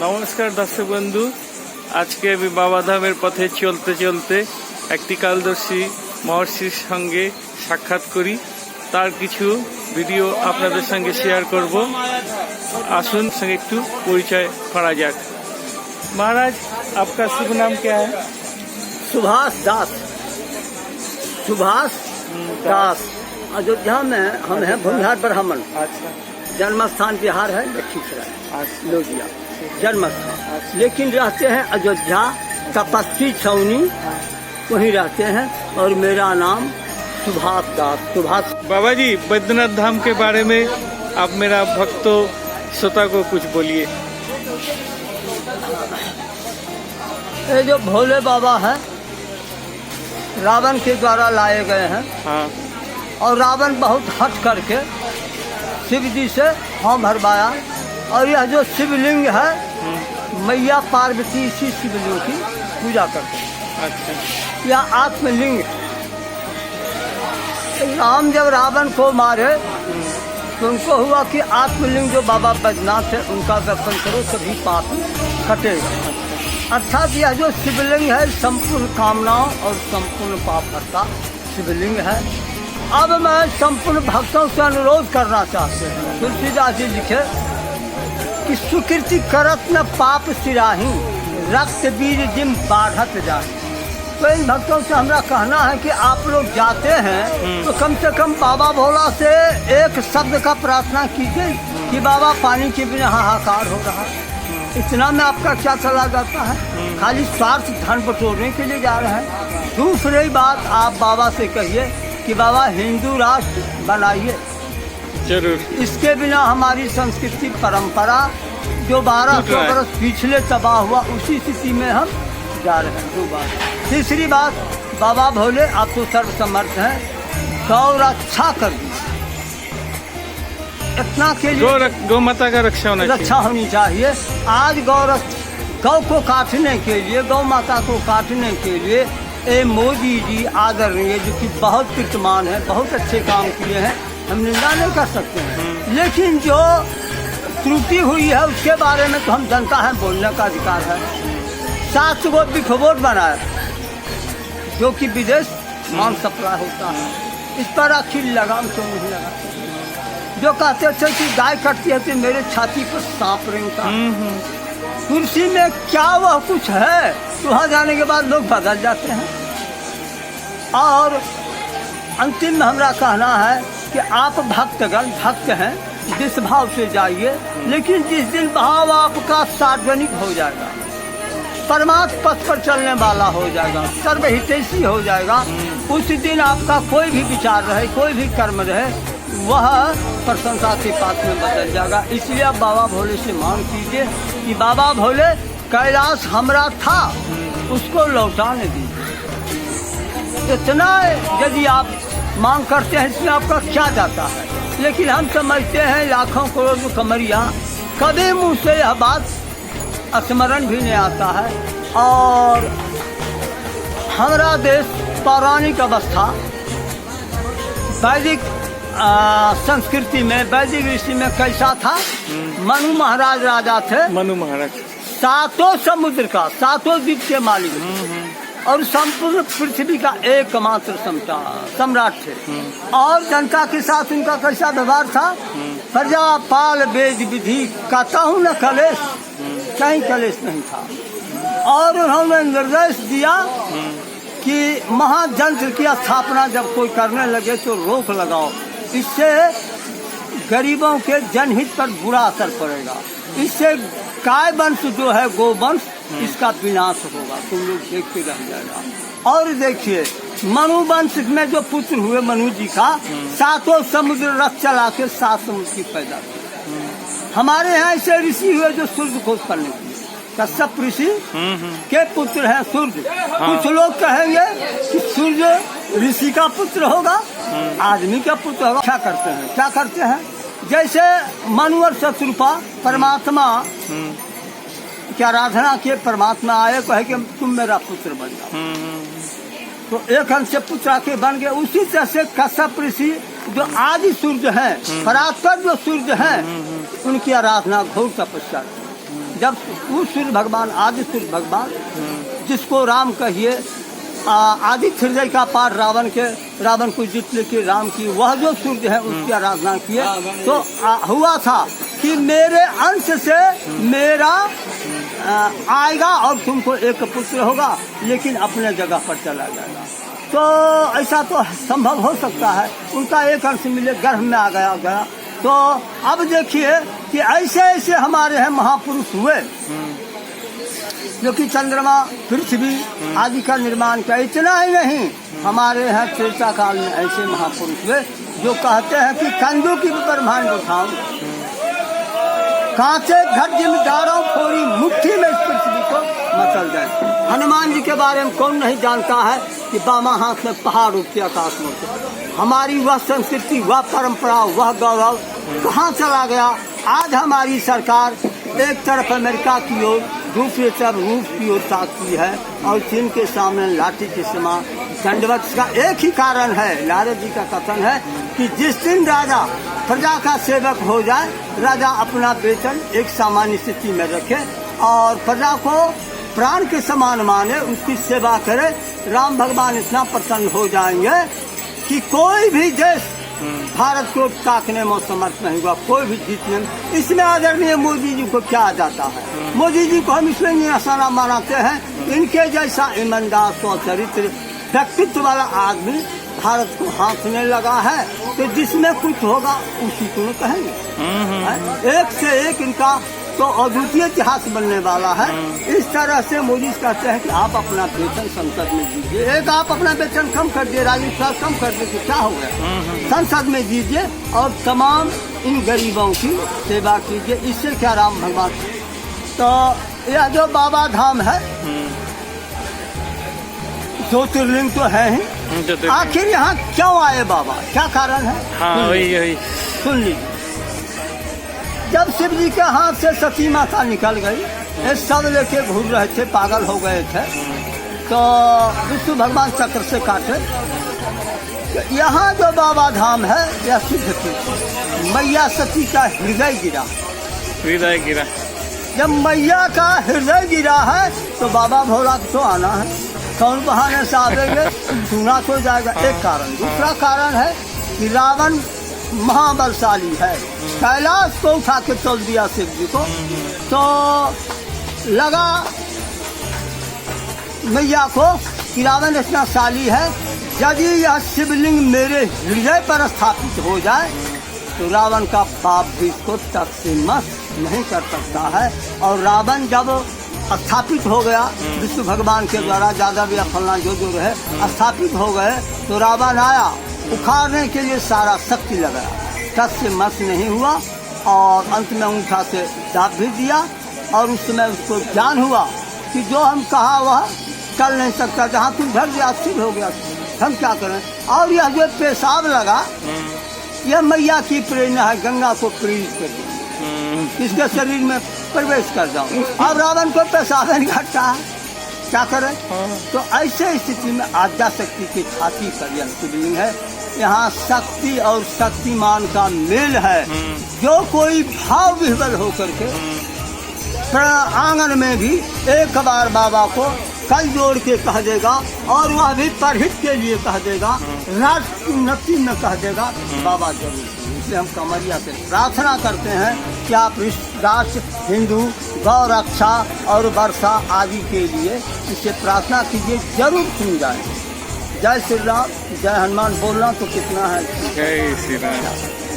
নমস্কার দর্শক বন্ধু, আজকে আমি বাবাধামের পথে চলতে চলতে একটি কালদর্শী মহর্ষির সঙ্গে সাক্ষাৎ করি। তার কিছু ভিডিও আপনাদের সঙ্গে শেয়ার করব। আসুন সঙ্গে একটু পরিচয় করা যাক। महाराज, आपका शुभ नाम क्या है? सुभाष दास। सुभाष दास। अयोध्या में हम हैं भूमिहार ब्राह्मण। अच्छा जन्म स्थान बिहार है, लखीसराय अच्छा लोहिया जन्म स्थान, लेकिन रहते हैं अयोध्या तपस्वी छौनी, वहीं रहते हैं। और मेरा नाम सुभाष दास। सुभाष बाबा जी, बैद्यनाथ धाम के बारे में आप मेरा भक्तों श्रोता को कुछ बोलिए। ये जो भोले बाबा हैं रावण के द्वारा लाए गए हैं। हाँ, और रावण बहुत हट करके शिव जी से हाँ भरवाया। और यह जो शिवलिंग है, मैया पार्वती इसी शिवलिंग की पूजा करते हैं। अच्छा यह आत्मलिंग है। राम जब रावण को मारे तो उनको हुआ कि आत्मलिंग जो बाबा बैद्यनाथ है उनका दर्शन करो, सभी पाप कटेगा। अर्थात यह जो शिवलिंग है संपूर्ण कामनाओं और संपूर्ण पाप हरता शिवलिंग है। अब मैं संपूर्ण भक्तों से अनुरोध करना चाहते हैं। तुलसीदास जी लिखे कि सुकृति करत न पाप सिराही, रक्त बीज जिम बाढ़त जाए। तो इन भक्तों से हमारा कहना है कि आप लोग जाते हैं तो कम से कम बाबा भोला से एक शब्द का प्रार्थना कीजिए कि बाबा पानी के बिना हाहाकार हो रहा है। इतना में आपका क्या चला जाता है? खाली स्वार्थ धन बटोरने के लिए जा रहे हैं। दूसरी बात, आप बाबा से कहिए कि बाबा हिंदू राष्ट्र बनाइए। जरूर। इसके बिना हमारी संस्कृति परंपरा जो 1200 वर्ष पिछले तबाह हुआ, उसी स्थिति में हम जा रहे हैं। दो बात। तीसरी बात, बाबा भोले आप तो सर्वसमर्थ हैं, गौ रक्षा कर दीजिए। इतना के लिए गौ माता का रक्षा होनी चाहिए। आज गौ को काटने के लिए, गौ माता को काटने के लिए मोदी जी आदरणीय जो कि बहुत कीर्तमान है, बहुत अच्छे काम किए हैं, हम निंदा नहीं कर सकते हैं। लेकिन जो त्रुटि हुई है उसके बारे में तो हम जनता है, बोलने का अधिकार है। 7 गो बिखबोट बनाया जो कि विदेश मांस सप्लाई होता है, इस पर आखिर लगाम क्यों नहीं लगा? जो कहते थे कि गाय कटती है तो मेरे छाती पर सांप रेंगता है। कुर्सी में क्या वह कुछ है? वहाँ जाने के बाद लोग बदल जाते हैं। और अंतिम में हमारा कहना है कि आप भक्तगण भक्त हैं, जिस भाव से जाइए, लेकिन जिस दिन भाव आपका सार्वजनिक हो जाएगा, परमात्म पथ पर चलने वाला हो जाएगा, सर्वहितैषी हो जाएगा, उस दिन आपका कोई भी विचार रहे, कोई भी कर्म रहे, वह प्रशंसा के पात्र में बदल जाएगा। इसलिए आप बाबा भोले से मांग कीजिए कि बाबा भोले कैलाश हमरा था उसको लौटाने दीजिए। इतना यदि आप मांग करते हैं, इसमें आपका क्या जाता है? लेकिन हम समझते हैं लाखों करोड़ कमरिया, कभी मुँह से यह बात स्मरण भी नहीं आता है। और हमारा देश पौराणिक अवस्था वैदिक संस्कृति में, वैदिक ऋषि में कैसा था? मनु महाराज राजा थे। मनु महाराज 7 समुद्र का, 7 द्वीप के मालिक और संपूर्ण पृथ्वी का एकमात्र सम्राट थे। और जनता के साथ उनका कैसा व्यवहार था? प्रजा पाल वेद विधि कहूँ न कलेश, कहीं कलेश नहीं था। और उन्होंने निर्देश दिया कि महाजंत्र की स्थापना जब कोई करने लगे तो रोक लगाओ, इससे गरीबों के जनहित पर बुरा असर पड़ेगा। इससे काय वंश जो है गोवंश, इसका विनाश होगा, तुम लोग देखते रह जाएगा। और देखिए मनु वंश में जो पुत्र हुए मनु जी का, 7 समुद्र रथ चला के 7 समुद्र की पैदा की। हमारे यहाँ ऐसे ऋषि हुए जो सूर्य खोज करने के, कश्यप ऋषि के पुत्र हैं सूर्य। कुछ लोग कहेंगे कि सूर्य ऋषि का पुत्र होगा, आदमी का पुत्र होगा। क्या करते हैं? क्या करते हैं? जैसे मनु और शत्रुपा परमात्मा की आराधना किए, परमात्मा आए, कहे कि तुम मेरा पुत्र बन जाओ, तो एक अंश से पुत्र आके बन गए। उसी तरह से कश्यप ऋषि जो आदि सूर्य हैं, परात्पर जो सूर्य हैं, उनकी आराधना घोर तपस्या जब वो सूर्य भगवान, आदि सूर्य भगवान, जिसको राम कहिए, आदि हृदय का पार रावण को जीत लेके राम की, वह जो सूर्य है उसकी आराधना किए तो हुआ था कि मेरे अंश से मेरा आएगा और तुमको एक पुत्र होगा, लेकिन अपने जगह पर चला जाएगा। तो ऐसा तो संभव हो सकता है, उनका एक अंश मिले, गर्भ में आ गया। तो अब देखिए कि ऐसे ऐसे हमारे हैं महापुरुष हुए जो कि चंद्रमा, पृथ्वी आदि का निर्माण किया। इतना ही नहीं, हमारे यहाँ त्रेता काल में ऐसे महापुरुष हुए जो कहते हैं कि कंदों की ब्रह्मांड उठाऊं, कांचे घट जिम्मेदारों फोरी मुट्ठी में इस पृथ्वी को मचल जाए। हनुमान जी के बारे में कौन नहीं जानता है कि बामा हाथ में पहाड़ उठते आकाश में से। हमारी वह संस्कृति, वह परंपरा, वह गौरव कहाँ चला गया? आज हमारी सरकार एक तरफ अमेरिका की ओर, दूसरी तरफ रूस की ओर ताकती है और चीन के सामने लाठी के समान दंडवत। का एक ही कारण है, नारद जी का कथन है कि जिस दिन राजा प्रजा का सेवक हो जाए, राजा अपना वेतन एक सामान्य स्थिति में रखे और प्रजा को प्राण के समान माने, उसकी सेवा करे, राम भगवान इतना प्रसन्न हो जाएंगे कि कोई भी देश भारत को ताकने में समर्थ नहीं हुआ, कोई भी जीतने में। इसमें आदरणीय मोदी जी को क्या आ जाता है? मोदी जी को हम इसलिए निशाना मानते हैं, इनके जैसा ईमानदार, स्वचरित्र, व्यक्तित्व वाला आदमी भारत को हाथने लगा है, तो जिसमें कुछ होगा उसी को कहेंगे। एक से एक इनका तो अद्वितीय इतिहास बनने वाला है। इस तरह से मोदी कहते हैं कि आप अपना वेतन संसद में दीजिए। एक आप अपना वेतन कम कर दिए, राजस्व कम कर दिए, तो क्या हो गया? संसद में दीजिए और तमाम इन गरीबों की सेवा कीजिए। इससे क्या राम भगवान। तो यह जो बाबा धाम है, ज्योतिर्लिंग तो है ही, आखिर यहाँ क्यों आए बाबा, क्या कारण है? वही सुन लीजिए। जब शिव जी के हाथ से सती माता निकल गई, ये सब लेके घूर रहे थे, पागल हो गए थे, तो विष्णु भगवान चक्र से काटे। यहाँ जो बाबा धाम है यह सिद्ध थी, मैया सती का हृदय गिरा। जब मैया का हृदय गिरा है तो बाबा भोला तो आना है, कौन बहाने से आवेंगे, सुना तो जाएगा। एक कारण। दूसरा कारण है कि रावण महाबलशाली है, कैलाश को उठा के चल दिया शिव जी को, तो लगा मैया को कि रावण इतना शाली है, यदि यह शिवलिंग मेरे हृदय पर स्थापित हो जाए तो रावण का पाप भी इसको तक से मस्त नहीं कर सकता है। और रावण जब स्थापित हो गया विष्णु भगवान के द्वारा, ज्यादा भी फलना जो रहे स्थापित हो गए, तो रावण आया उखाड़ने के लिए, सारा शक्ति लगाया, तब से मस नहीं हुआ और अंत में उठा के दाब भी दिया। और उस समय उसको ज्ञान हुआ कि जो हम कहा वह चल नहीं सकता, जहाँ तुम धर दिया सिद्ध हो गया, हम क्या करें। और यह जो पेशाब लगा, यह मैया की प्रेरणा है, गंगा को प्रेरित कर दी, इसके शरीर में प्रवेश कर जाऊँ। अब रावण को पेशाब नहीं घटता है, क्या करें। तो ऐसे स्थिति में आद्या शक्ति की छाती पर यह शिवलिंग है। यहाँ शक्ति और शक्तिमान का मेल है। जो कोई भाव विह्वल होकर के आंगन में भी एक बार बाबा को कल जोड़ के कह देगा, और वह भी परहित के लिए कह देगा, राष्ट्र उन्नति में कह देगा, बाबा जरूर। इसलिए हम कमरिया से प्रार्थना करते हैं कि आप राष्ट्र, हिंदू, गौ रक्षा और वर्षा आदि के लिए इससे प्रार्थना कीजिए, जरूर सुन जाए। जय श्री राम, जय हनुमान बोलना तो कितना है। जय श्री राम।